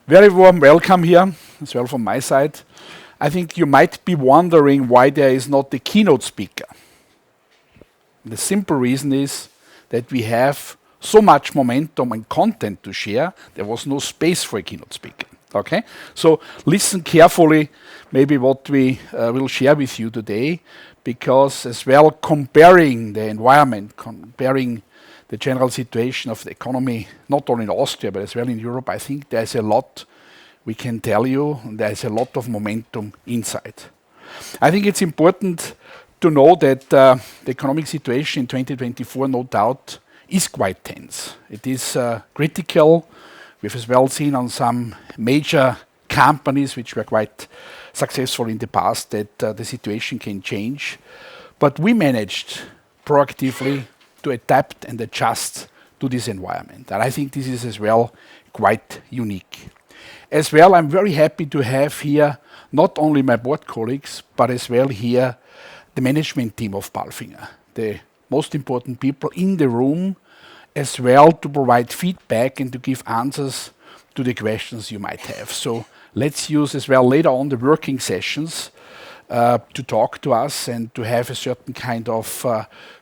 Very warm welcome here as well from my side. I think you might be wondering why there is not a keynote speaker. The simple reason is that we have so much momentum and content to share, there was no space for a keynote speaker. Okay? So listen carefully, maybe what we will share with you today, because as well comparing the environment, comparing the general situation of the economy, not only in Austria, but as well in Europe, I think there's a lot we can tell you, and there's a lot of momentum inside. I think it's important to know that the economic situation in 2024, no doubt, is quite tense. It is critical. We've as well seen on some major companies which were quite successful in the past that the situation can change. But we managed proactively to adapt and adjust to this environment. And I think this is as well quite unique. As well, I'm very happy to have here not only my board colleagues, but as well here the management team of PALFINGER, the most important people in the room, as well to provide feedback and to give answers to the questions you might have. So let's use as well later on the working sessions to talk to us and to have a certain kind of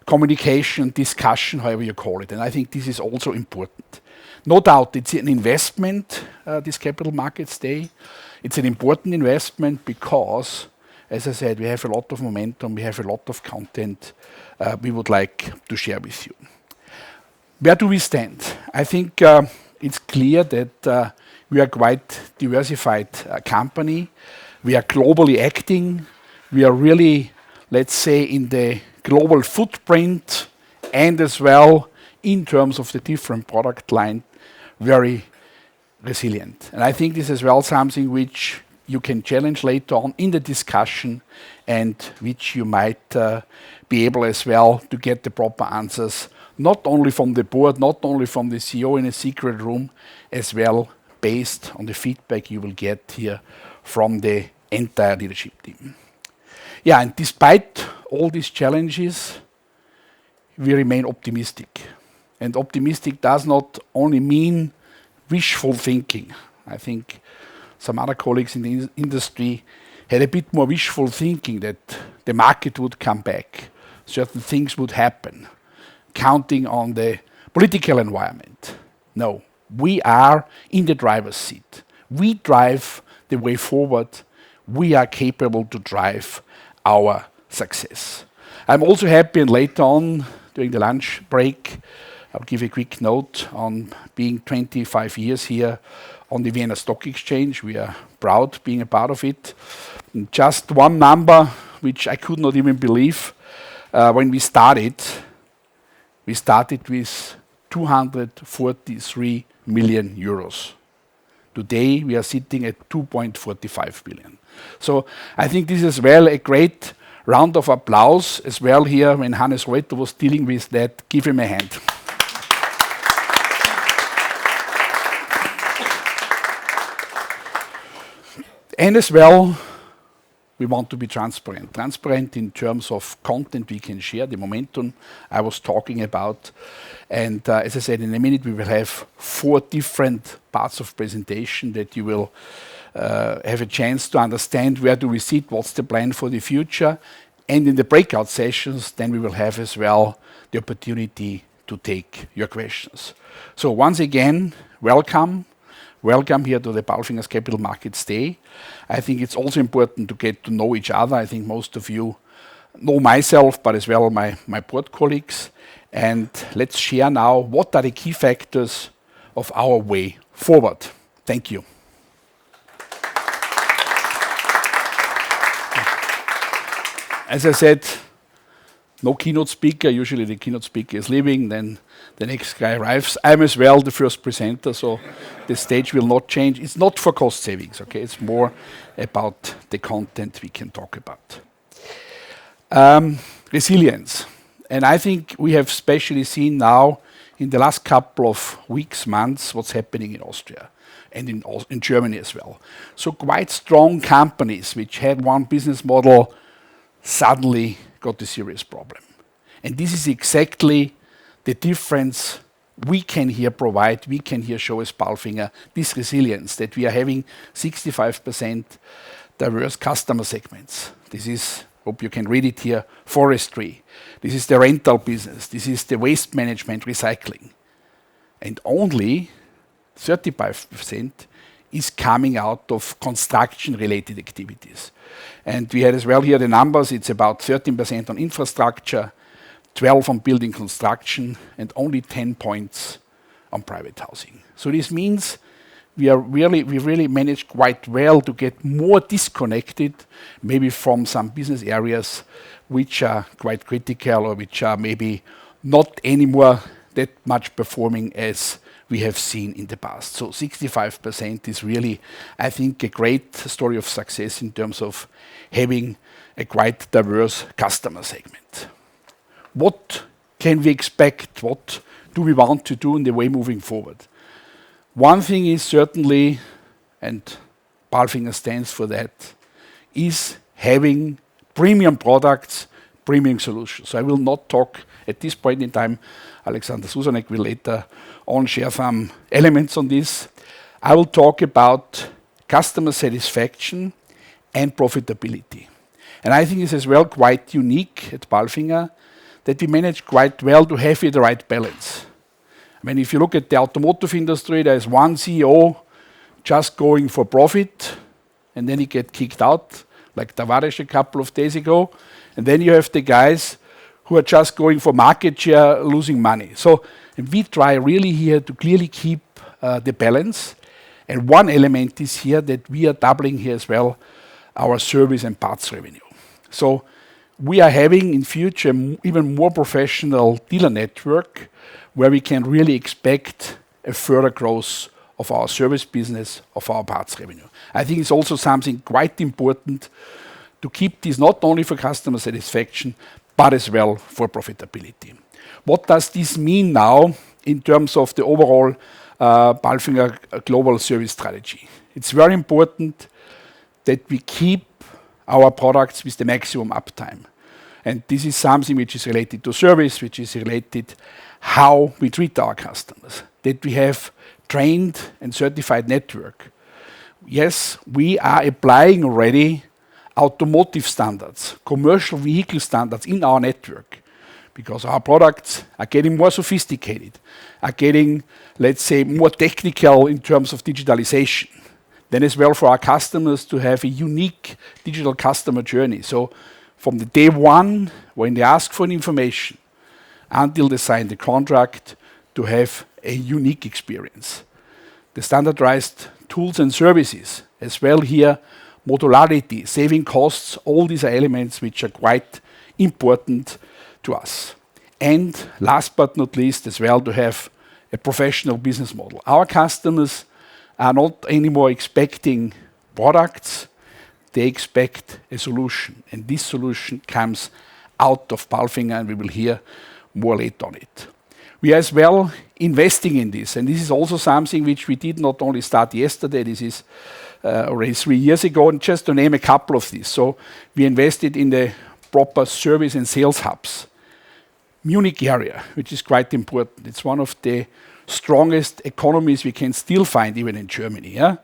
communication, discussion, however you call it. And I think this is also important. No doubt it's an investment, this Capital Markets Day. It's an important investment because, as I said, we have a lot of momentum, we have a lot of content we would like to share with you. Where do we stand? I think it's clear that we are quite diversified company. We are globally acting. We are really, let's say, in the global footprint and as well in terms of the different product line, very resilient. And I think this is as well something which you can challenge later on in the discussion and which you might be able as well to get the proper answers, not only from the board, not only from the CEO in a secret room, as well based on the feedback you will get here from the entire leadership team. Yeah, and despite all these challenges, we remain optimistic. And optimistic does not only mean wishful thinking. I think some other colleagues in the industry had a bit more wishful thinking that the market would come back, certain things would happen, counting on the political environment. No, we are in the driver's seat. We drive the way forward. We are capable to drive our success. I'm also happy, and later on during the lunch break, I'll give a quick note on being 25 years here on the Vienna Stock Exchange. We are proud being a part of it. And just one number, which I could not even believe, when we started with 243 million euros. Today we are sitting at 2.45 billion. So I think this is as well a great round of applause as well here when Hannes Reuter was dealing with that. Give him a hand. And as well, we want to be transparent. Transparent in terms of content we can share, the momentum I was talking about. And as I said, in a minute we will have 4 different parts of presentation that you will have a chance to understand where do we sit, what's the plan for the future. And in the breakout sessions, then we will have as well the opportunity to take your questions. So once again, welcome. Welcome here to the PALFINGER's Capital Markets Day. I think it's also important to get to know each other. I think most of you know myself, but as well my board colleagues. And let's share now what are the key factors of our way forward. Thank you. As I said, no keynote speaker. Usually the keynote speaker is leaving, then the next guy arrives. I'm as well the first presenter, so the stage will not change. It's not for cost savings, okay? It's more about the content we can talk about. Resilience. And I think we have especially seen now in the last couple of weeks, months, what's happening in Austria and in Germany as well. So quite strong companies which had one business model suddenly got a serious problem. And this is exactly the difference we can here provide, we can here show as PALFINGER this resilience that we are having 65% diverse customer segments. This is, hope you can read it here, forestry. This is the rental business. This is the waste management, recycling. And only 35% is coming out of construction-related activities. And we had as well here the numbers. It's about 13% on infrastructure, 12 on building construction, and only 10 points on private housing. So this means we really managed quite well to get more disconnected, maybe from some business areas which are quite critical or which are maybe not anymore that much performing as we have seen in the past. So 65% is really, I think, a great story of success in terms of having a quite diverse customer segment. What can we expect? What do we want to do in the way moving forward? One thing is certainly, and PALFINGER stands for that, is having premium products, premium solutions. So I will not talk at this point in time. Alexander Susanek will later on share some elements on this. I will talk about customer satisfaction and profitability. And I think it's as well quite unique at PALFINGER that we manage quite well to have here the right balance. I mean, if you look at the automotive industry, there is one CEO just going for profit, and then he gets kicked out, like Tavares a couple of days ago. And then you have the guys who are just going for market share, losing money. So we try really here to clearly keep the balance. And one element is here that we are doubling here as well our service and parts revenue. So we are having in future even more professional dealer network where we can really expect a further growth of our service business, of our parts revenue. I think it's also something quite important to keep this not only for customer satisfaction, but as well for profitability. What does this mean now in terms of the overall PALFINGER global service strategy? It's very important that we keep our products with the maximum uptime. And this is something which is related to service, which is related how we treat our customers, that we have trained and certified network. Yes, we are applying already automotive standards, commercial vehicle standards in our network, because our products are getting more sophisticated, are getting, let's say, more technical in terms of digitalization. Then as well for our customers to have a unique digital customer journey. So from the day one, when they ask for information, until they sign the contract, to have a unique experience. The standardized tools and services, as well here, modularity, saving costs, all these are elements which are quite important to us. And last but not least, as well, to have a professional business model. Our customers are not anymore expecting products, they expect a solution. And this solution comes out of PALFINGER, and we will hear more later on it. We are as well investing in this, and this is also something which we did not only start yesterday, this is already 3 years ago, and just to name a couple of these. So we invested in the proper service and sales hubs. Munich area, which is quite important. It's one of the strongest economies we can still find even in Germany. Yeah?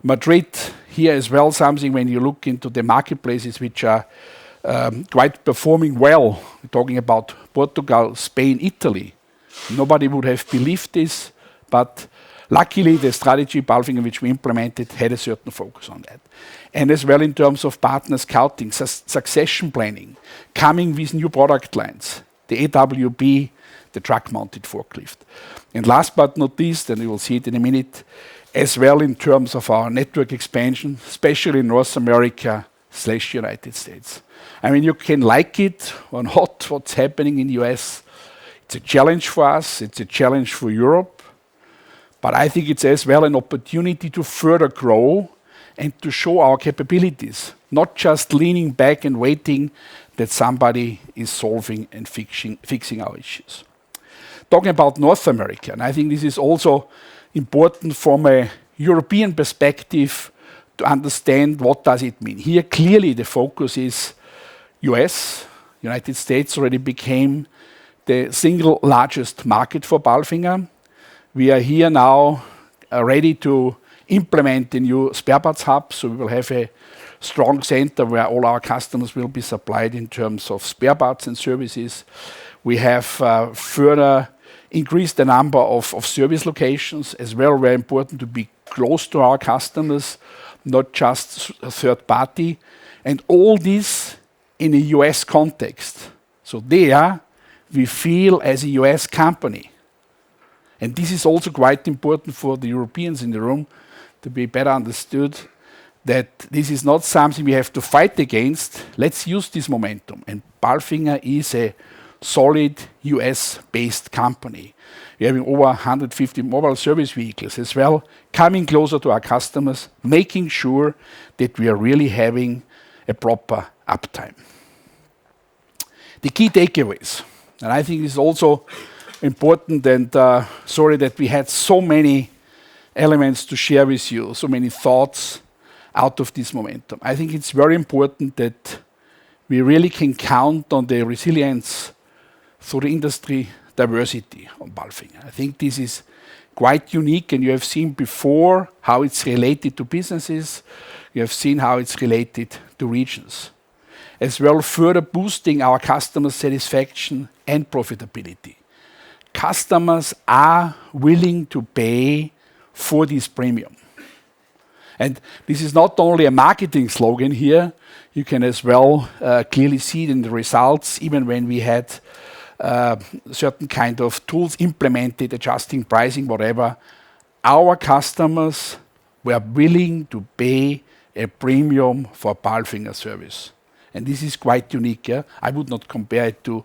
Madrid, here as well, something when you look into the marketplaces which are quite performing well. We're talking about Portugal, Spain, Italy. Nobody would have believed this, but luckily the strategy PALFINGER which we implemented had a certain focus on that. And as well in terms of partner scouting, succession planning, coming with new product lines, the AWB, the truck-mounted forklift. And last but not least, and you will see it in a minute, as well in terms of our network expansion, especially in North America/United States. I mean, you can like it or not, what's happening in the US. It's a challenge for us, it's a challenge for Europe, but I think it's as well an opportunity to further grow and to show our capabilities, not just leaning back and waiting that somebody is solving and fixing our issues. Talking about North America, and I think this is also important from a European perspective to understand what does it mean. Here clearly the focus is US, United States already became the single largest market for PALFINGER. We are here now ready to implement the new spare parts hub. So we will have a strong center where all our customers will be supplied in terms of spare parts and services. We have further increased the number of service locations as well. Very important to be close to our customers, not just a third party. And all this in a US context. So there we feel as a US company. And this is also quite important for the Europeans in the room to be better understood that this is not something we have to fight against. Let's use this momentum. And PALFINGER is a solid US-based company. We're having over 150 mobile service vehicles as well, coming closer to our customers, making sure that we are really having a proper uptime. The key takeaways, and I think this is also important, and sorry that we had so many elements to share with you, so many thoughts out of this momentum. I think it's very important that we really can count on the resilience through the industry diversity on PALFINGER. I think this is quite unique, and you have seen before how it's related to businesses. You have seen how it's related to regions. As well, further boosting our customer satisfaction and profitability. Customers are willing to pay for this premium. And this is not only a marketing slogan here, you can as well clearly see it in the results, even when we had certain kind of tools implemented, adjusting pricing, whatever. Our customers were willing to pay a premium for PALFINGER service. And this is quite unique. Yeah? I would not compare it to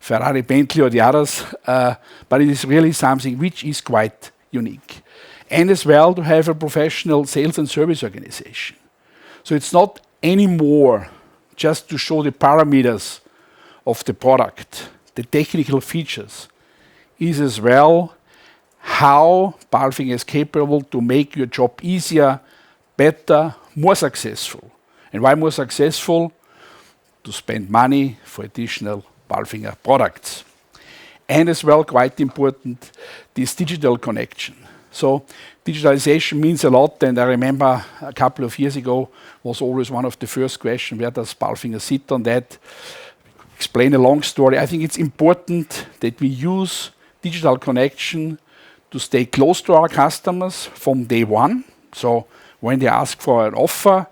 Ferrari, Bentley or the others, but it is really something which is quite unique. And as well to have a professional sales and service organization. So it's not anymore just to show the parameters of the product, the technical features, is as well how PALFINGER is capable to make your job easier, better, more successful. And why more successful? To spend money for additional PALFINGER products. And as well, quite important, this digital connection. So digitalization means a lot, and I remember a couple of years ago was always one of the first questions, where does PALFINGER sit on that? Explain a long story. I think it's important that we use digital connection to stay close to our customers from day one. So when they ask for an offer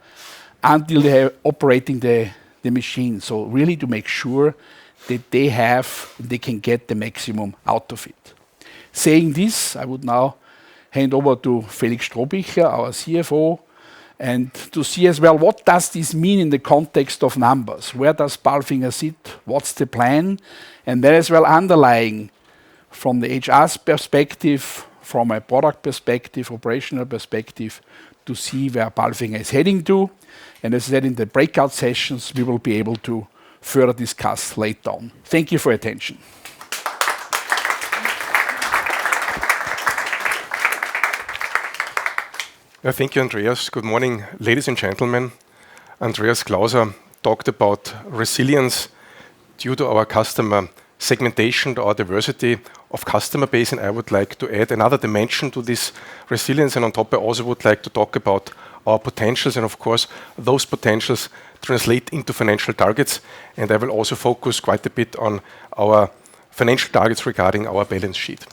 until they are operating the machine. So really to make sure that they can get the maximum out of it. Saying this, I would now hand over to Felix Strohbichler, our CFO, and to see as well what does this mean in the context of numbers. Where does PALFINGER sit? What's the plan? And then as well underlying from the HR perspective, from a product perspective, operational perspective, to see where PALFINGER is heading to. And as I said, in the breakout sessions, we will be able to further discuss later on. Thank you for your attention. Thank you, Andreas. Good morning, ladies and gentlemen. Andreas Klauser talked about resilience due to our customer segmentation, to our diversity of customer base, and I would like to add another dimension to this resilience, and on top I also would like to talk about our potentials, and of course those potentials translate into financial targets, and I will also focus quite a bit on our financial targets regarding our balance sheet.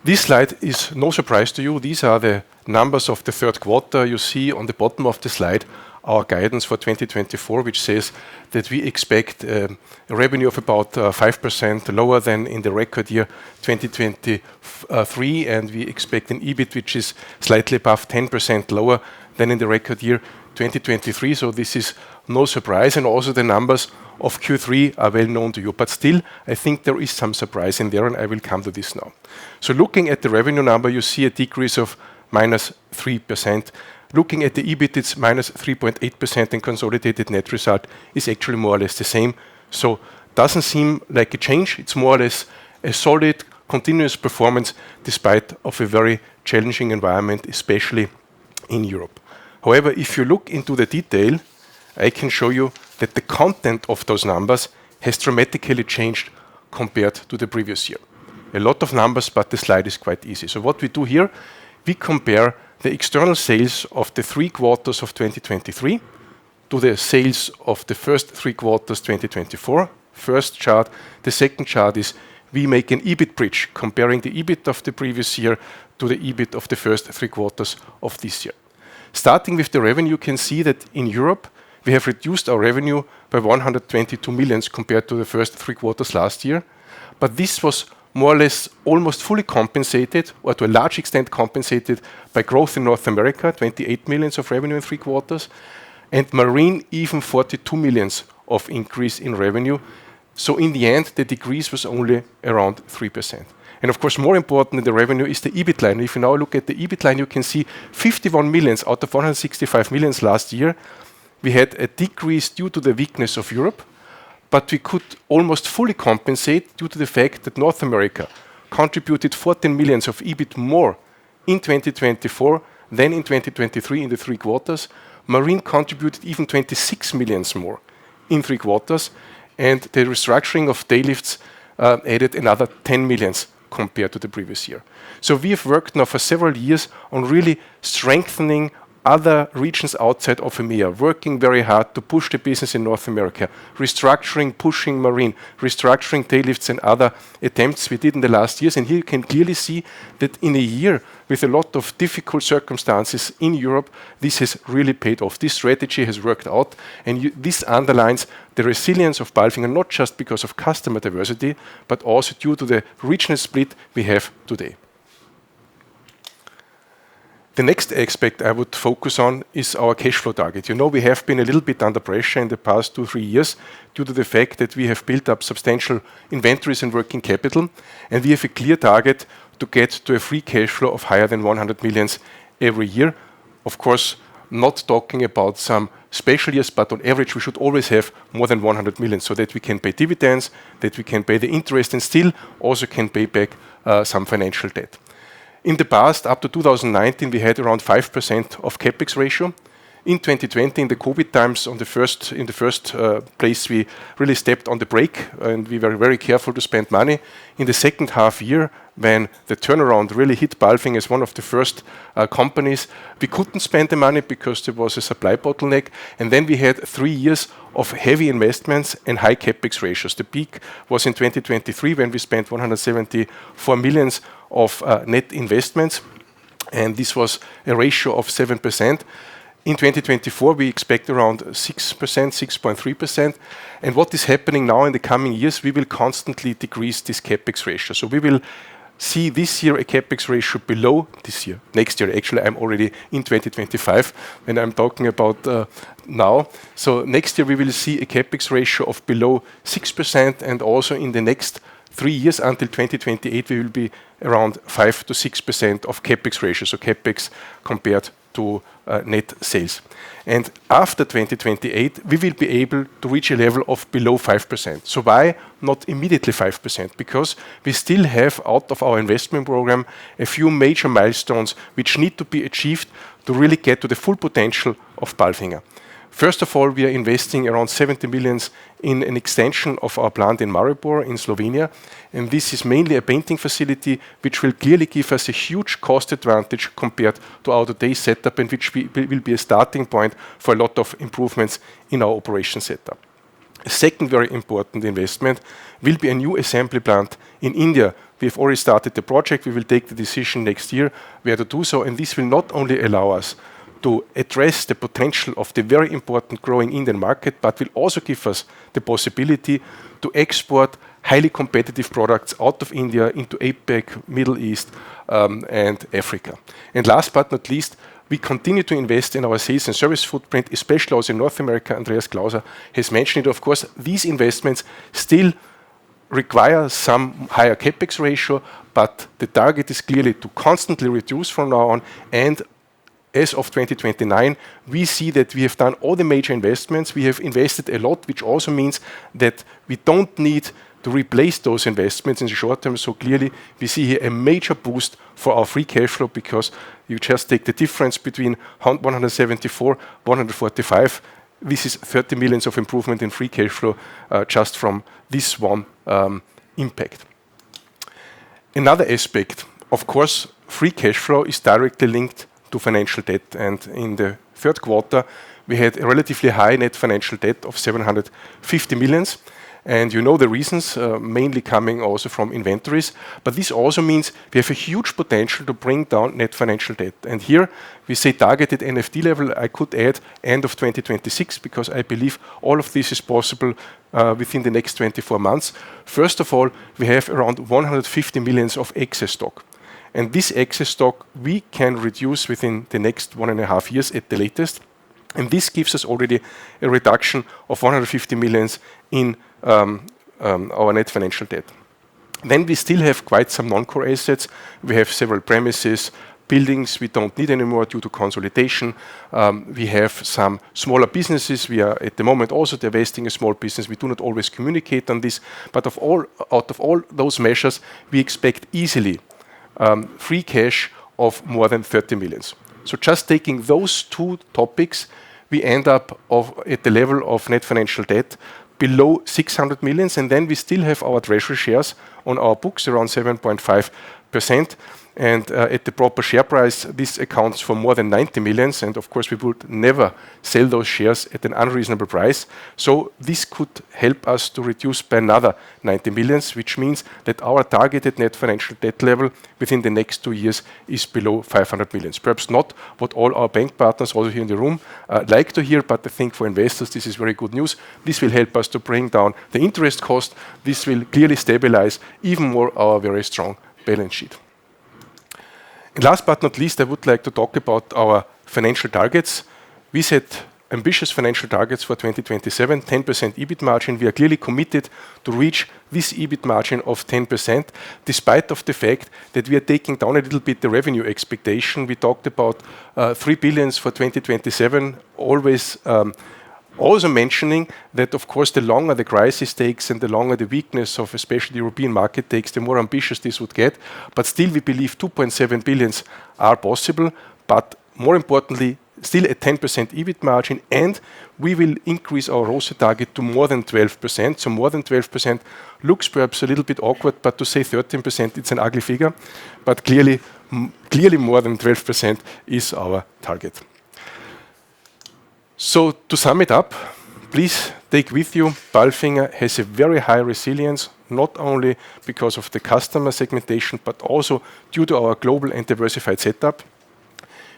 This slide is no surprise to you. These are the numbers of the third quarter. You see on the bottom of the slide our guidance for 2024, which says that we expect a revenue of about 5% lower than in the record year 2023, and we expect an EBIT which is slightly above 10% lower than in the record year 2023. So this is no surprise, and also the numbers of Q3 are well known to you. But still, I think there is some surprise in there, and I will come to this now. So looking at the revenue number, you see a decrease of -3%. Looking at the EBIT, it's -3.8%, and consolidated net result is actually more or less the same. So doesn't seem like a change. It's more or less a solid, continuous performance despite of a very challenging environment, especially in Europe. However, if you look into the detail, I can show you that the content of those numbers has dramatically changed compared to the previous year. a lot of numbers, but the slide is quite easy. So what we do here, we compare the external sales of the 3 quarters of 2023 to the sales of the first 3 quarters 2024. First chart. The second chart is we make an EBIT bridge comparing the EBIT of the previous year to the EBIT of the first 3 quarters of this year. Starting with the revenue, you can see that in Europe we have reduced our revenue by 122 million compared to the first 3 quarters last year. But this was more or less almost fully compensated, or to a large extent compensated, by growth in North America, 28 million of revenue in 3 quarters, and Marine even 42 million of increase in revenue. So in the end, the decrease was only around 3%. And of course, more important than the revenue is the EBIT line. If you now look at the EBIT line, you can see 51 million out of 165 million last year. We had a decrease due to the weakness of Europe, but we could almost fully compensate due to the fact that North America contributed 14 million of EBIT more in 2024 than in 2023 in the 3 quarters. Marine contributed even 26 million more in 3 quarters, and the restructuring of tail lifts added another 10 million compared to the previous year. So we have worked now for several years on really strengthening other regions outside of EMEA, working very hard to push the business in North America, restructuring, pushing Marine, restructuring tail lifts and other attempts we did in the last years. And here you can clearly see that in a year with a lot of difficult circumstances in Europe, this has really paid off. This strategy has worked out, and this underlines the resilience of PALFINGER, not just because of customer diversity, but also due to the regional split we have today. The next aspect I would focus on is our cash flow target. You know, we have been a little bit under pressure in the past 2-3 years due to the fact that we have built up substantial inventories and working capital, and we have a clear target to get to a free cash flow of higher than 100 million every year. Of course, not talking about some special years, but on average we should always have more than 100 million so that we can pay dividends, that we can pay the interest, and still also can pay back some financial debt. In the past, up to 2019, we had around 5% of capex ratio. In 2020, in the COVID times, in the first place, we really stepped on the brake and we were very careful to spend money. In the second half year, when the turnaround really hit PALFINGER as one of the first companies, we couldn't spend the money because there was a supply bottleneck. And then we had 3 years of heavy investments and high capex ratios. The peak was in 2023 when we spent 174 million of net investments, and this was a ratio of 7%. In 2024, we expect around 6%, 6.3%. And what is happening now in the coming years, we will constantly decrease this capex ratio. So we will see this year a capex ratio below this year. Next year, actually, I'm already in 2025 when I'm talking about now. So next year, we will see a capex ratio of below 6%, and also in the next 3 years until 2028, we will be around 5 to 6% of capex ratio. So capex compared to net sales. And after 2028, we will be able to reach a level of below 5%. So why not immediately 5%? Because we still have out of our investment program a few major milestones which need to be achieved to really get to the full potential of PALFINGER. First of all, we are investing around 70 million in an extension of our plant in Maribor in Slovenia. And this is mainly a painting facility which will clearly give us a huge cost advantage compared to our today's setup, and which will be a starting point for a lot of improvements in our operation setup. A second very important investment will be a new assembly plant in India. We have already started the project. We will take the decision next year where to do so, and this will not only allow us to address the potential of the very important growing Indian market, but will also give us the possibility to export highly competitive products out of India into APAC, Middle East, and Africa. And last but not least, we continue to invest in our sales and service footprint, especially also in North America. Andreas Klauser has mentioned it. Of course, these investments still require some higher capex ratio, but the target is clearly to constantly reduce from now on. And as of 2029, we see that we have done all the major investments. We have invested a lot, which also means that we don't need to replace those investments in the short term. So clearly, we see here a major boost for our free cash flow, because you just take the difference between 174, 145. This is 30 million of improvement in free cash flow just from this one impact. Another aspect, of course, free cash flow is directly linked to financial debt. And in the third quarter, we had a relatively high net financial debt of 750 million. And you know the reasons, mainly coming also from inventories. But this also means we have a huge potential to bring down net financial debt. And here we say targeted NFD level. I could add end of 2026 because I believe all of this is possible within the next 24 months. First of all, we have around 150 million of excess stock. And this excess stock we can reduce within the next 1.5 years at the latest. And this gives us already a reduction of 150 million in our net financial debt. Then we still have quite some non-core assets. We have several premises, buildings we don't need anymore due to consolidation. We have some smaller businesses. We are at the moment also divesting a small business. We do not always communicate on this, but out of all those measures, we expect easily free cash of more than 30 million. So just taking those two topics, we end up at the level of net financial debt below 600 million, and then we still have our treasury shares on our books around 7.5%. And at the proper share price, this accounts for more than 90 million. And of course, we would never sell those shares at an unreasonable price. So this could help us to reduce by another 90 million, which means that our targeted net financial debt level within the next 2 years is below 500 million. Perhaps not what all our bank partners also here in the room like to hear, but I think for investors, this is very good news. This will help us to bring down the interest cost. This will clearly stabilize even more our very strong balance sheet. And last but not least, I would like to talk about our financial targets. We set ambitious financial targets for 2027, 10% EBIT margin. We are clearly committed to reach this EBIT margin of 10%, despite of the fact that we are taking down a little bit the revenue expectation. We talked about 3 billion for 2027, always also mentioning that, of course, the longer the crisis takes and the longer the weakness of especially the European market takes, the more ambitious this would get. But still, we believe 2.7 billion are possible, but more importantly, still a 10% EBIT margin, and we will increase our ROCE target to more than 12%. So more than 12% looks perhaps a little bit awkward, but to say 13%, it's an ugly figure. But clearly more than 12% is our target. So to sum it up, please take with you, PALFINGER has a very high resilience, not only because of the customer segmentation, but also due to our global and diversified setup.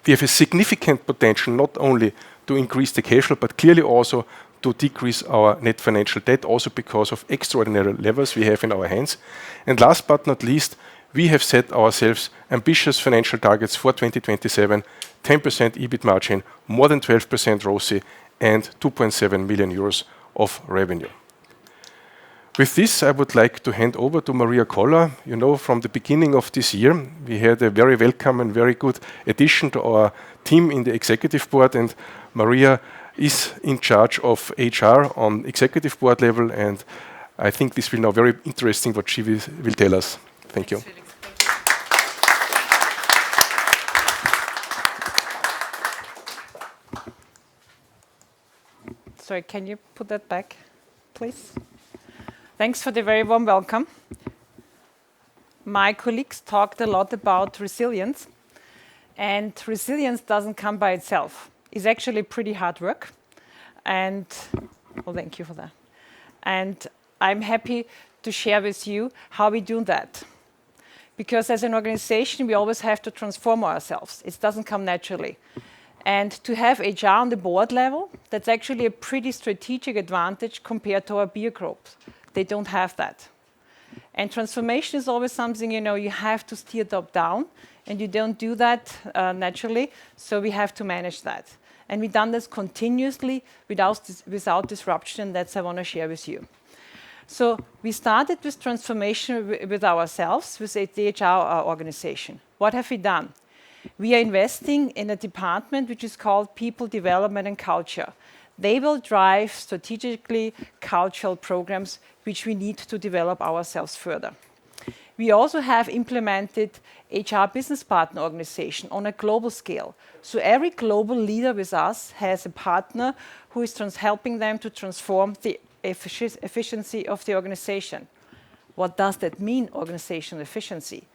We have a significant potential not only to increase the cash flow, but clearly also to decrease our net financial debt, also because of extraordinary levers we have in our hands. And last but not least, we have set ourselves ambitious financial targets for 2027, 10% EBIT margin, more than 12% ROCE, and 2.7 million euros of revenue. With this, I would like to hand over to Maria Koller. You know, from the beginning of this year, we had a very welcome and very good addition to our team in the executive board, and Maria is in charge of HR on executive board level, and I think this will now very interesting what she will tell us. Thank you. Sorry, can you put that back, please? Thanks for the very warm welcome. My colleagues talked a lot about resilience, and resilience doesn't come by itself. It's actually pretty hard work, and well, thank you for that. And I'm happy to share with you how we do that. Because as an organization, we always have to transform ourselves. It doesn't come naturally. And to have HR on the board level, that's actually a pretty strategic advantage compared to our peer groups. They don't have that. And transformation is always something, you have to steer top down, and you don't do that naturally, so we have to manage that. And we've done this continuously without disruption. That's what I want to share with you. So we started this transformation with ourselves, with the HR organization. What have we done? We are investing in a department which is called People Development and Culture. They will drive strategically cultural programs which we need to develop ourselves further. We also have implemented HR business partner organization on a global scale. So every global leader with us has a partner who is helping them to transform the efficiency of the organization. What does that mean, organizational efficiency?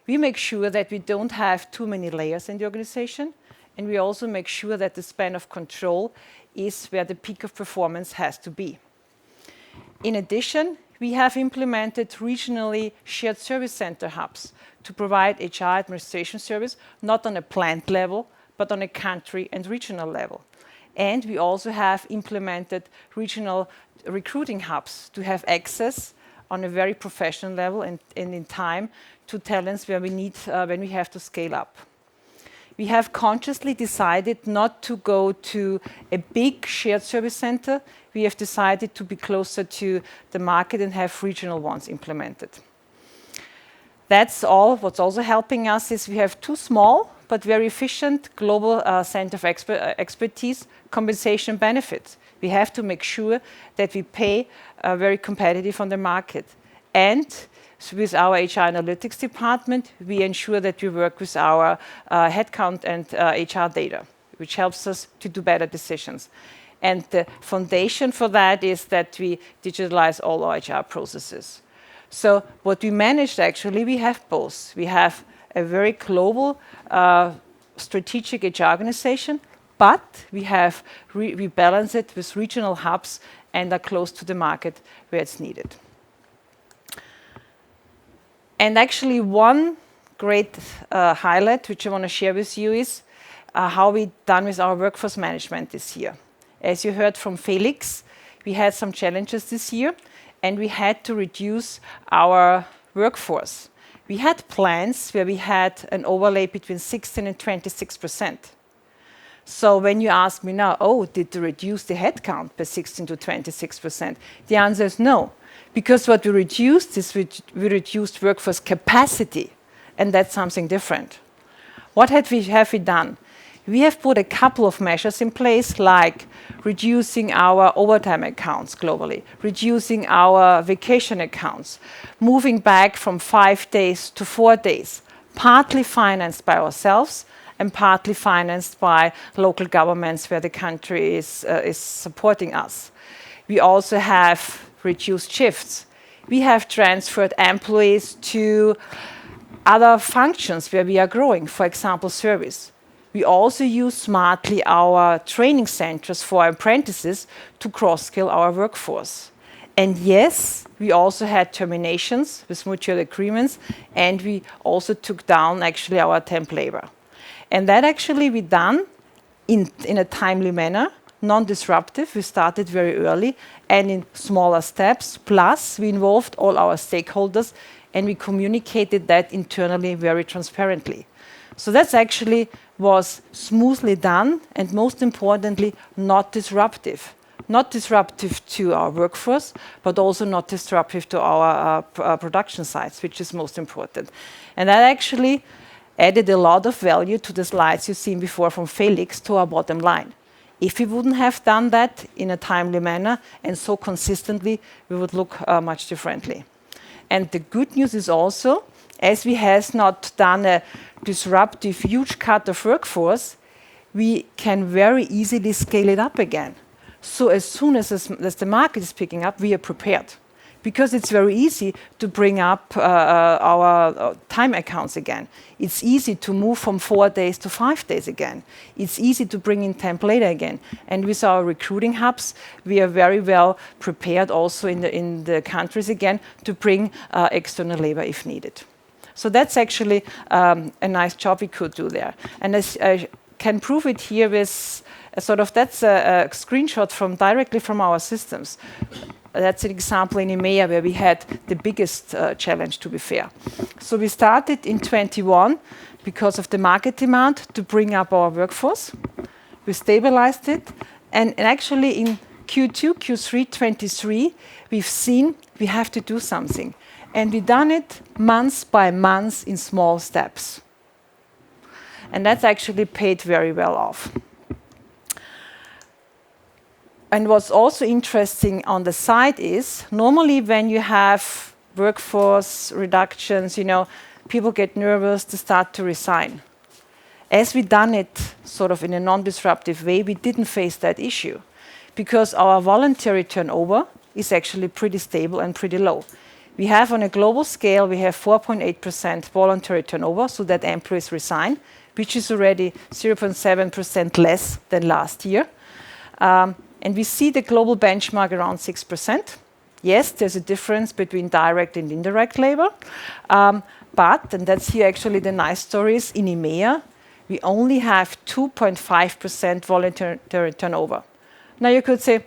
We make sure that we don't have too many layers in the organization, and we also make sure that the span of control is where the peak of performance has to be. In addition, we have implemented regionally shared service center hubs to provide HR administration service, not on a plant level, but on a country and regional level. And we also have implemented regional recruiting hubs to have access on a very professional level and in time to talents where we need, when we have to scale up. We have consciously decided not to go to a big shared service center. We have decided to be closer to the market and have regional ones implemented. That's all. What's also helping us is we have 2 small but very efficient global center of expertise, compensation benefits. We have to make sure that we pay very competitive on the market. And with our HR analytics department, we ensure that we work with our headcount and HR data, which helps us to do better decisions. And the foundation for that is that we digitalize all our HR processes. So what we managed, actually, we have both. We have a very global strategic HR organization, but we balance it with regional hubs and are close to the market where it's needed. And actually, one great highlight, which I want to share with you, is how we've done with our workforce management this year. As you heard from Felix, we had some challenges this year, and we had to reduce our workforce. We had plans where we had an overlay between 16 and 26%. So when you ask me now, oh, did they reduce the headcount by 16 to 26%? The answer is no. Because what we reduced is we reduced workforce capacity, and that's something different. What have we done? We have put a couple of measures in place, like reducing our overtime accounts globally, reducing our vacation accounts, moving back from 5 days to 4 days, partly financed by ourselves and partly financed by local governments where the country is supporting us. We also have reduced shifts. We have transferred employees to other functions where we are growing, for example, service. We also use smartly our training centers for apprentices to cross-skill our workforce. And yes, we also had terminations with mutual agreements, and we also took down actually our temp labor. And that actually we done in a timely manner, non-disruptive. We started very early and in smaller steps. Plus, we involved all our stakeholders, and we communicated that internally very transparently. So that's actually was smoothly done, and most importantly, not disruptive. Not disruptive to our workforce, but also not disruptive to our production sites, which is most important. And that actually added a lot of value to the slides you've seen before from Felix to our bottom line. If we wouldn't have done that in a timely manner and so consistently, we would look much differently. And the good news is also, as we have not done a disruptive, huge cut of workforce, we can very easily scale it up again. So as soon as the market is picking up, we are prepared. Because it's very easy to bring up our time accounts again. It's easy to move from 4 days to 5 days again. It's easy to bring in temp labor again. And with our recruiting hubs, we are very well prepared also in the countries again to bring external labor if needed. So that's actually a nice job we could do there. And as I can prove it here with that's a screenshot directly from our systems. That's an example in EMEA where we had the biggest challenge, to be fair. So we started in 21 because of the market demand to bring up our workforce. We stabilized it. And actually in Q2, Q3, 23, we've seen we have to do something. And we've done it month by month in small steps. And that's actually paid very well off. And what's also interesting on the side is, normally when you have workforce reductions, people get nervous to start to resign. As we done it in a non-disruptive way, we didn't face that issue because our voluntary turnover is actually pretty stable and pretty low. We have on a global scale, we have 4.8% voluntary turnover, so that employees resign, which is already 0.7% less than last year. And we see the global benchmark around 6%. Yes, there's a difference between direct and indirect labor. But, and that's here actually the nice stories, in EMEA, we only have 2.5% voluntary turnover. Now you could say,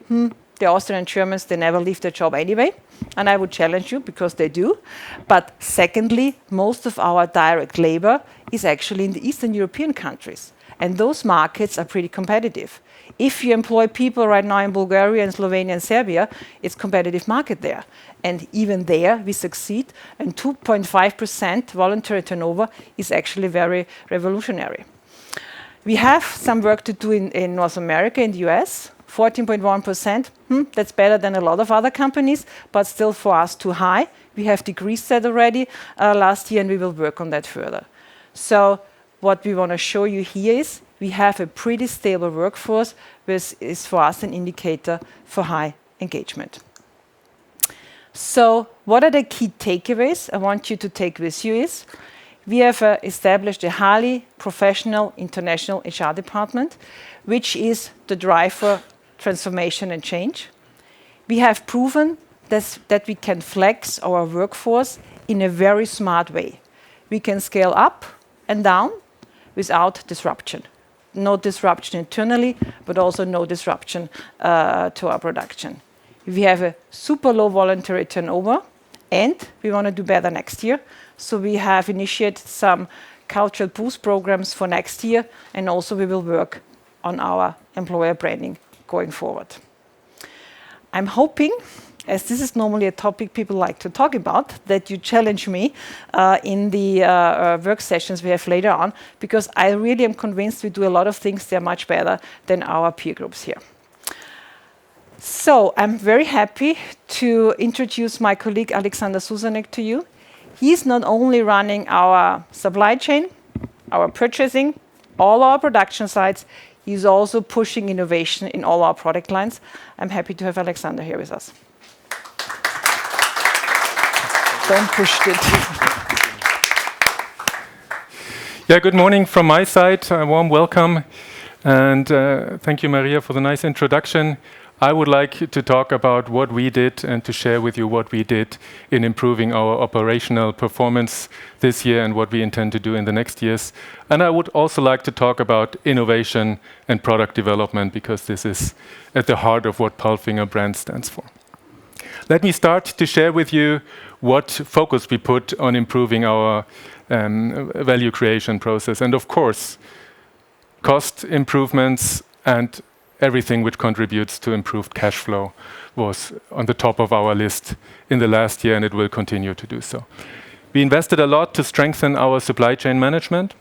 the Austrian Germans, they never leave their job anyway. And I would challenge you, because they do. But secondly, most of our direct labor is actually in the Eastern European countries. And those markets are pretty competitive. If you employ people right now in Bulgaria and Slovenia and Serbia, it's a competitive market there. And even there, we succeed. And 2.5% voluntary turnover is actually very revolutionary. We have some work to do in North America, in the US. 14.1%, that's better than a lot of other companies, but still for us too high. We have decreased that already last year, and we will work on that further. So what we want to show you here is we have a pretty stable workforce, which is for us an indicator for high engagement. So what are the key takeaways I want you to take with you is, we have established a highly professional international HR department, which is the driver transformation and change. We have proven that we can flex our workforce in a very smart way. We can scale up and down without disruption. No disruption internally, but also no disruption to our production. We have a super low voluntary turnover, and we want to do better next year. So we have initiated some cultural boost programs for next year, and also we will work on our employer branding going forward. I'm hoping, as this is normally a topic people like to talk about, that you challenge me in the work sessions we have later on, because I really am convinced we do a lot of things that are much better than our peer groups here. So I'm very happy to introduce my colleague Alexander Susanek to you. He's not only running our supply chain, our purchasing, all our production sites, he's also pushing innovation in all our product lines. I'm happy to have Alexander here with us. Don't push it. Yeah, good morning from my side. A warm welcome. And thank you, Maria, for the nice introduction. I would like to talk about what we did and to share with you what we did in improving our operational performance this year and what we intend to do in the next years. And I would also like to talk about innovation and product development, because this is at the heart of what PALFINGER brand stands for. Let me start to share with you what focus we put on improving our value creation process. And of course, cost improvements and everything which contributes to improved cash flow was on the top of our list in the last year, and it will continue to do so. We invested a lot to strengthen our supply chain management,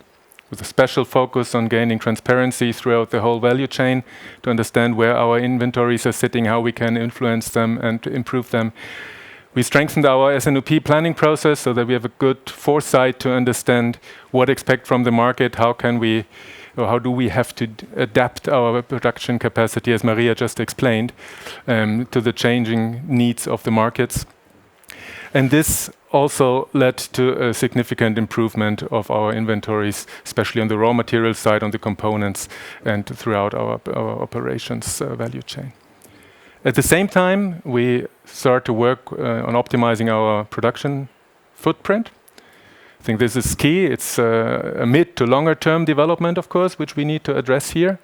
with a special focus on gaining transparency throughout the whole value chain, to understand where our inventories are sitting, how we can influence them and improve them. We strengthened our S&OP planning process so that we have a good foresight to understand what to expect from the market, how do we have to adapt our production capacity, as Maria just explained, to the changing needs of the markets. And this also led to a significant improvement of our inventories, especially on the raw material side, on the components, and throughout our operations value chain. At the same time, we start to work on optimizing our production footprint. I think this is key. It's a mid to longer term development, of course, which we need to address here.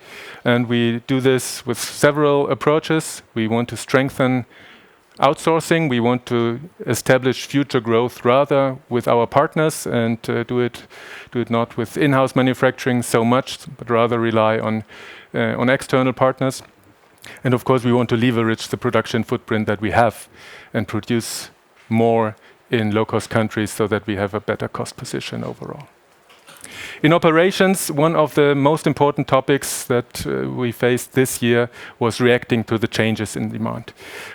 And we do this with several approaches. We want to strengthen outsourcing. We want to establish future growth rather with our partners, and do it not with in-house manufacturing so much, but rather rely on external partners. And of course, we want to leverage the production footprint that we have and produce more in low-cost countries so that we have a better cost position overall. In operations, one of the most important topics that we faced this year was reacting to the changes in demand.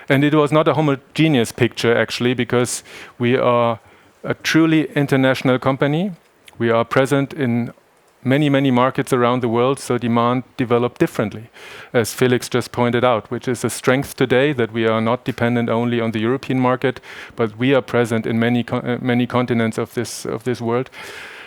And it was not a homogeneous picture, actually, because we are a truly international company. We are present in many markets around the world, so demand developed differently, as Felix just pointed out, which is a strength today, that we are not dependent only on the European market, but we are present in many continents of this world.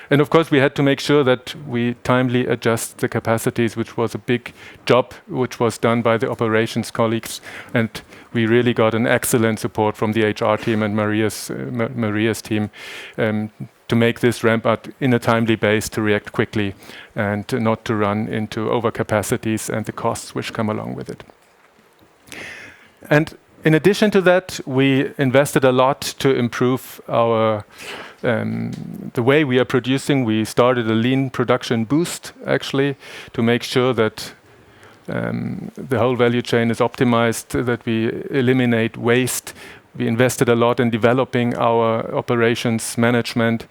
And of course, we had to make sure that we timely adjust the capacities, which was a big job, which was done by the operations colleagues. And we really got an excellent support from the HR team and Maria's team to make this ramp up in a timely base, to react quickly and not to run into overcapacities and the costs which come along with it. And in addition to that, we invested a lot to improve our the way we are producing. We started a lean production boost, actually, to make sure that the whole value chain is optimized, that we eliminate waste. We invested a lot in developing our operations management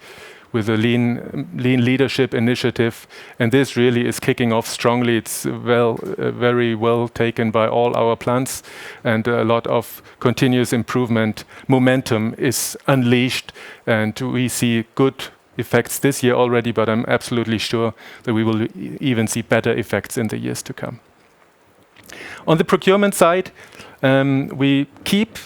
with a lean leadership initiative, and this really is kicking off strongly. It's very well taken by all our plants, and a lot of continuous improvement momentum is unleashed, and we see good effects this year already, but I'm absolutely sure that we will even see better effects in the years to come. On the procurement side, we keep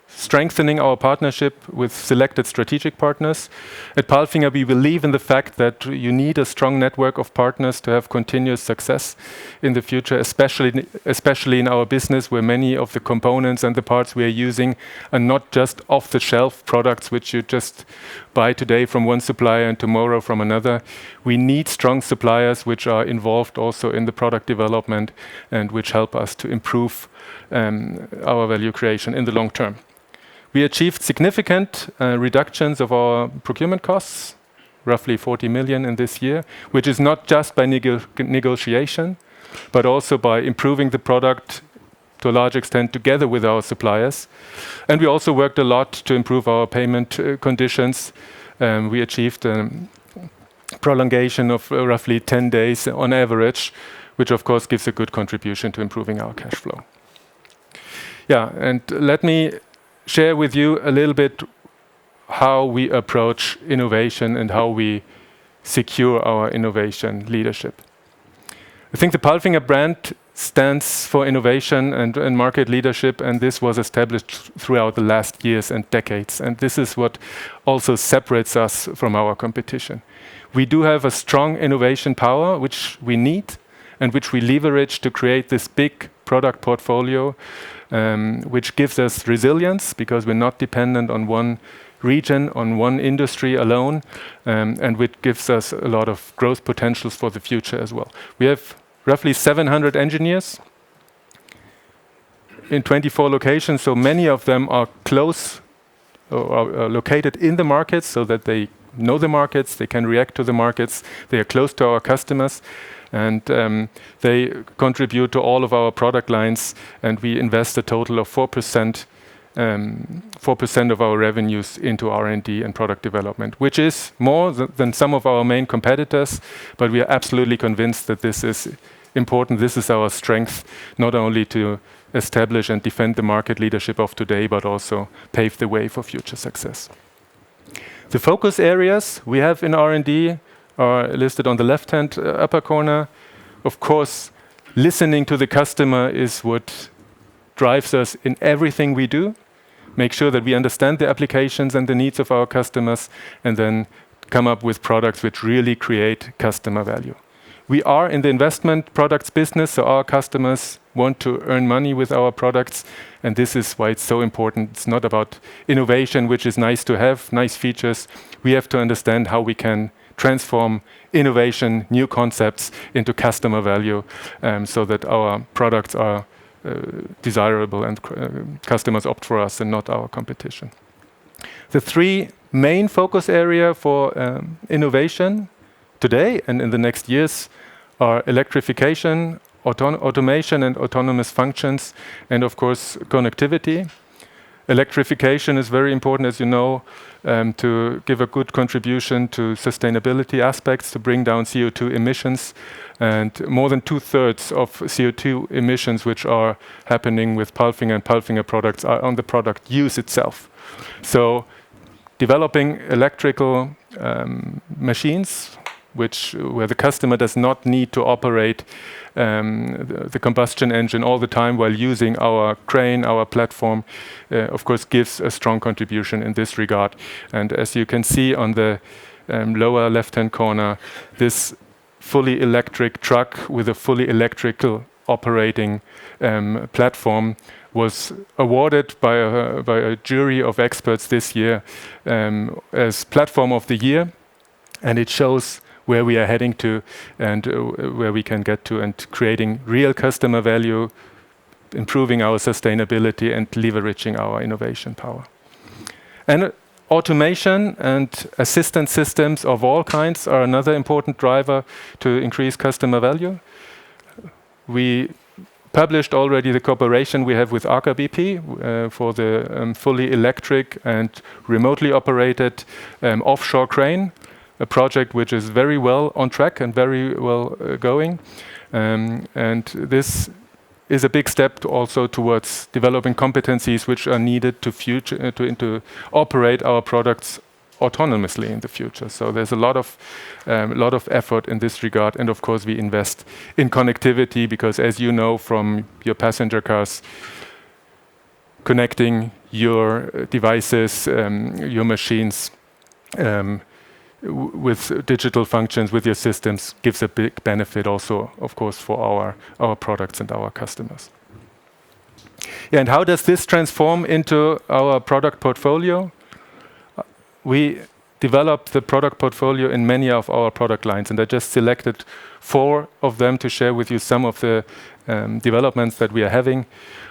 strengthening our partnership with selected strategic partners. At PALFINGER, we believe in the fact that you need a strong network of partners to have continuous success in the future, especially in our business, where many of the components and the parts we are using are not just off-the-shelf products which you just buy today from one supplier and tomorrow from another. We need strong suppliers which are involved also in the product development and which help us to improve our value creation in the long term. We achieved significant reductions of our procurement costs, roughly 40 million in this year, which is not just by negotiation, but also by improving the product to a large extent together with our suppliers. And we also worked a lot to improve our payment conditions. We achieved a prolongation of roughly 10 days on average, which of course gives a good contribution to improving our cash flow. Yeah, and let me share with you a little bit how we approach innovation and how we secure our innovation leadership. I think the PALFINGER brand stands for innovation and market leadership, and this was established throughout the last years and decades. And this is what also separates us from our competition. We do have a strong innovation power, which we need and which we leverage to create this big product portfolio, which gives us resilience because we're not dependent on one region, on one industry alone, and which gives us a lot of growth potentials for the future as well. We have roughly 700 engineers in 24 locations, so many of them are close or are located in the markets so that they know the markets, they can react to the markets, they are close to our customers, and they contribute to all of our product lines, and we invest a total of 4% of our revenues into R&D and product development, which is more than some of our main competitors, but we are absolutely convinced that this is important. This is our strength, not only to establish and defend the market leadership of today, but also pave the way for future success. The focus areas we have in R&D are listed on the left-hand upper corner. Of course, listening to the customer is what drives us in everything we do. Make sure that we understand the applications and the needs of our customers, and then come up with products which really create customer value. We are in the investment products business, so our customers want to earn money with our products, and this is why it's so important. It's not about innovation, which is nice to have, nice features. We have to understand how we can transform innovation, new concepts into customer value, so that our products are desirable and customers opt for us and not our competition. The three main focus area for innovation today and in the next years are electrification, automation and autonomous functions, and of course connectivity. Electrification is very important, as you know, to give a good contribution to sustainability aspects, to bring down CO2 emissions. And more than 2/3 of CO2 emissions which are happening with PALFINGER and PALFINGER products are on the product use itself. So developing electrical machines where the customer does not need to operate the combustion engine all the time while using our crane, our platform, of course gives a strong contribution in this regard. And as you can see on the lower left-hand corner, this fully electric truck with a fully electrical operating platform was awarded by a jury of experts this year as Platform of the Year, and it shows where we are heading to and where we can get to, and creating real customer value, improving our sustainability and leveraging our innovation power. And automation and assistance systems of all kinds are another important driver to increase customer value. We published already the cooperation we have with Aker BP for the fully electric and remotely operated offshore crane, a project which is very well on track and very well going. And this is a big step also towards developing competencies which are needed to operate our products autonomously in the future. So there's a lot of effort in this regard, and of course we invest in connectivity because, as you know from your passenger cars, connecting your devices, your machines with digital functions, with your systems, gives a big benefit also, of course, for our products and our customers. Yeah, and how does this transform into our product portfolio? We developed the product portfolio in many of our product lines, and I just selected 4 of them to share with you some of the developments that we are having.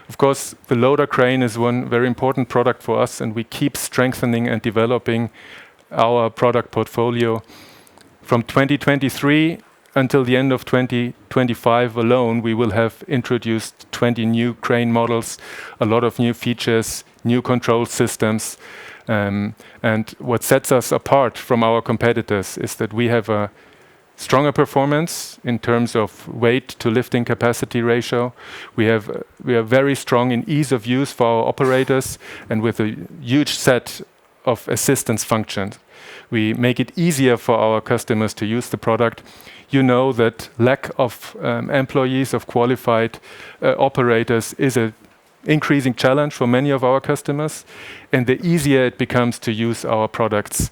Of course, the loader crane is one very important product for us, and we keep strengthening and developing our product portfolio. From 2023 until the end of 2025 alone, we will have introduced 20 new crane models, a lot of new features, new control systems. And what sets us apart from our competitors is that we have a stronger performance in terms of weight to lifting capacity ratio. We are very strong in ease of use for our operators, and with a huge set of assistance functions. We make it easier for our customers to use the product. You know that lack of employees, of qualified operators is an increasing challenge for many of our customers, and the easier it becomes to use our products,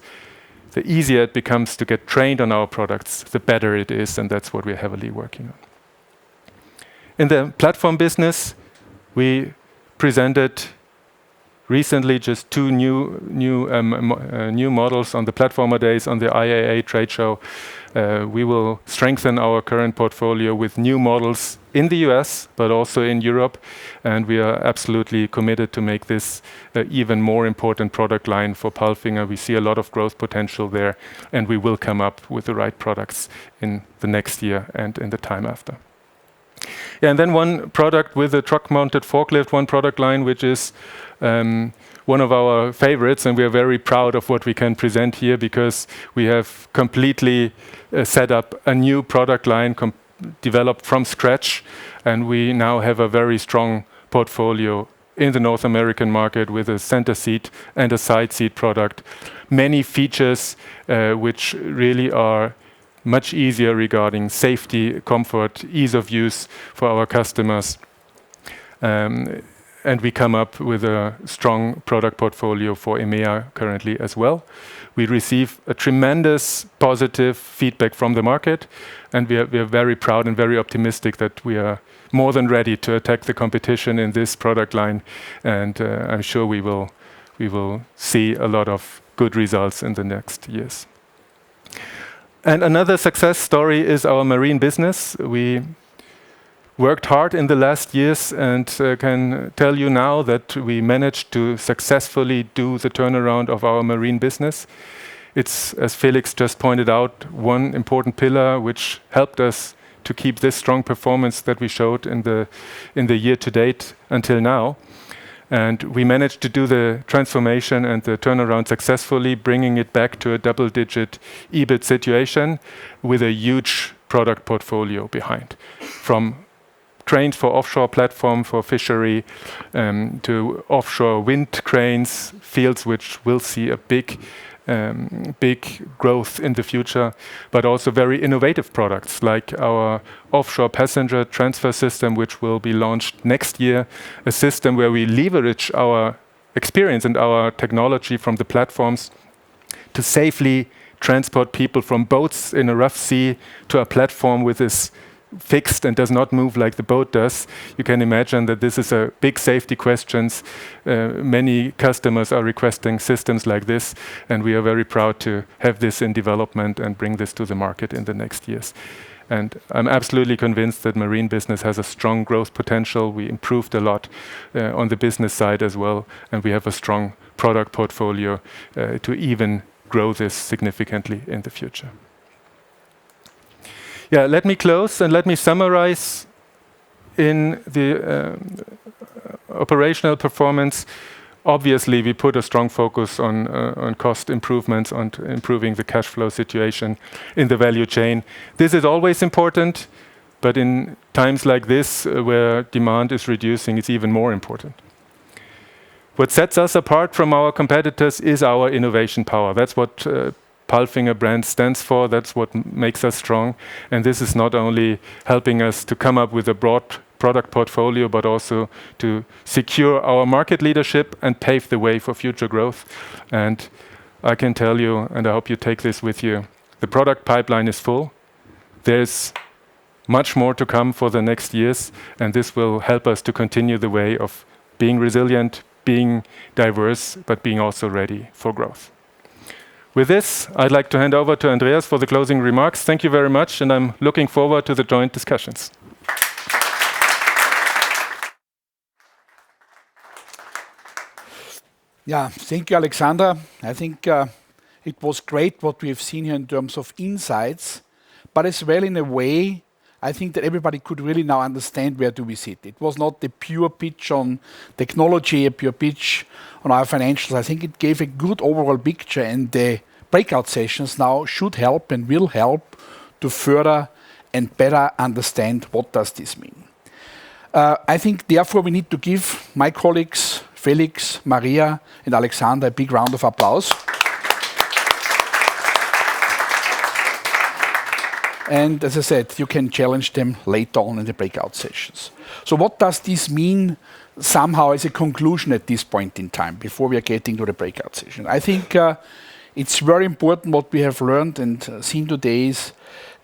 the easier it becomes to get trained on our products, the better it is, and that's what we're heavily working on. In the platform business, we presented recently just 2 new models on the Platformer Days on the IAA trade show. We will strengthen our current portfolio with new models in the US, but also in Europe, and we are absolutely committed to make this an even more important product line for PALFINGER. We see a lot of growth potential there, and we will come up with the right products in the next year and in the time after. Yeah, and then one product with a truck-mounted forklift, one product line which is one of our favorites, and we are very proud of what we can present here because we have completely set up a new product line developed from scratch, and we now have a very strong portfolio in the North American market with a center seat and a side seat product. Many features which really are much easier regarding safety, comfort, ease of use for our customers. And we come up with a strong product portfolio for EMEA currently as well. We receive a tremendous positive feedback from the market, and we are very proud and very optimistic that we are more than ready to attack the competition in this product line, and I'm sure we will see a lot of good results in the next years. And another success story is our marine business. We worked hard in the last years and can tell you now that we managed to successfully do the turnaround of our marine business. It's, as Felix just pointed out, one important pillar which helped us to keep this strong performance that we showed in the year to date until now. And we managed to do the transformation and the turnaround successfully, bringing it back to a double-digit EBIT situation with a huge product portfolio behind. From cranes for offshore platform for fishery to offshore wind cranes, fields which will see a big big growth in the future, but also very innovative products like our offshore passenger transfer system, which will be launched next year, a system where we leverage our experience and our technology from the platforms to safely transport people from boats in a rough sea to a platform with this fixed and does not move like the boat does. You can imagine that this is a big safety questions. Many customers are requesting systems like this, and we are very proud to have this in development and bring this to the market in the next years. And I'm absolutely convinced that marine business has a strong growth potential. We improved a lot on the business side as well, and we have a strong product portfolio to even grow this significantly in the future. Yeah, let me close and let me summarize in the operational performance. Obviously, we put a strong focus on cost improvements, on improving the cash flow situation in the value chain. This is always important, but in times like this, where demand is reducing, it's even more important. What sets us apart from our competitors is our innovation power. That's what PALFINGER brand stands for. That's what makes us strong. And this is not only helping us to come up with a broad product portfolio, but also to secure our market leadership and pave the way for future growth. And I can tell you, and I hope you take this with you, the product pipeline is full. There's much more to come for the next years, and this will help us to continue the way of being resilient, being diverse, but being also ready for growth. With this, I'd like to hand over to Andreas for the closing remarks. Thank you very much, and I'm looking forward to the joint discussions. Yeah, thank you, Alexandra. I think it was great what we have seen here in terms of insights, but as well in a way, I think that everybody could really now understand where do we sit. It was not the pure pitch on technology, a pure pitch on our financials. I think it gave a good overall picture, and the breakout sessions now should help and will help to further and better understand what does this mean. I think therefore we need to give my colleagues, Felix, Maria and Alexandra, a big round of applause. And as I said, you can challenge them later on in the breakout sessions. So what does this mean somehow as a conclusion at this point in time, before we are getting to the breakout session? I think it's very important what we have learned and seen today is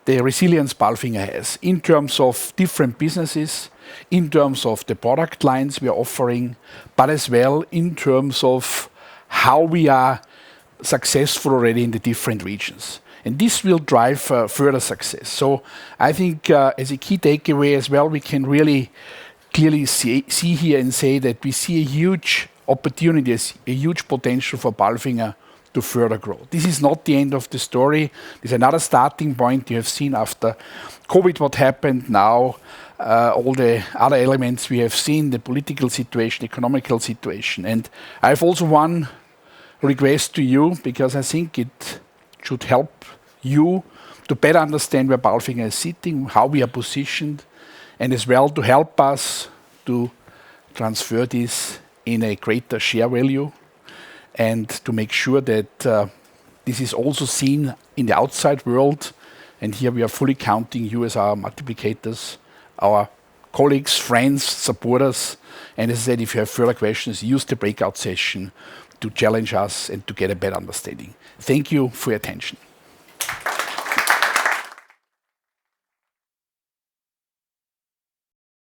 the resilience PALFINGER has in terms of different businesses, in terms of the product lines we are offering, but as well in terms of how we are successful already in the different regions. And this will drive further success. So I think as a key takeaway as well, we can really clearly see here and say that we see a huge opportunity, a huge potential for PALFINGER to further grow. This is not the end of the story. There's another starting point. You have seen after COVID what happened now, all the other elements we have seen, the political situation, economical situation. And I have also one request to you, because I think it should help you to better understand where PALFINGER is sitting, how we are positioned, and as well to help us to transfer this in a greater share value and to make sure that this is also seen in the outside world. And here we are fully counting you as our multiplicators, our colleagues, friends, supporters. And as I said, if you have further questions, use the breakout session to challenge us and to get a better understanding. Thank you for your attention.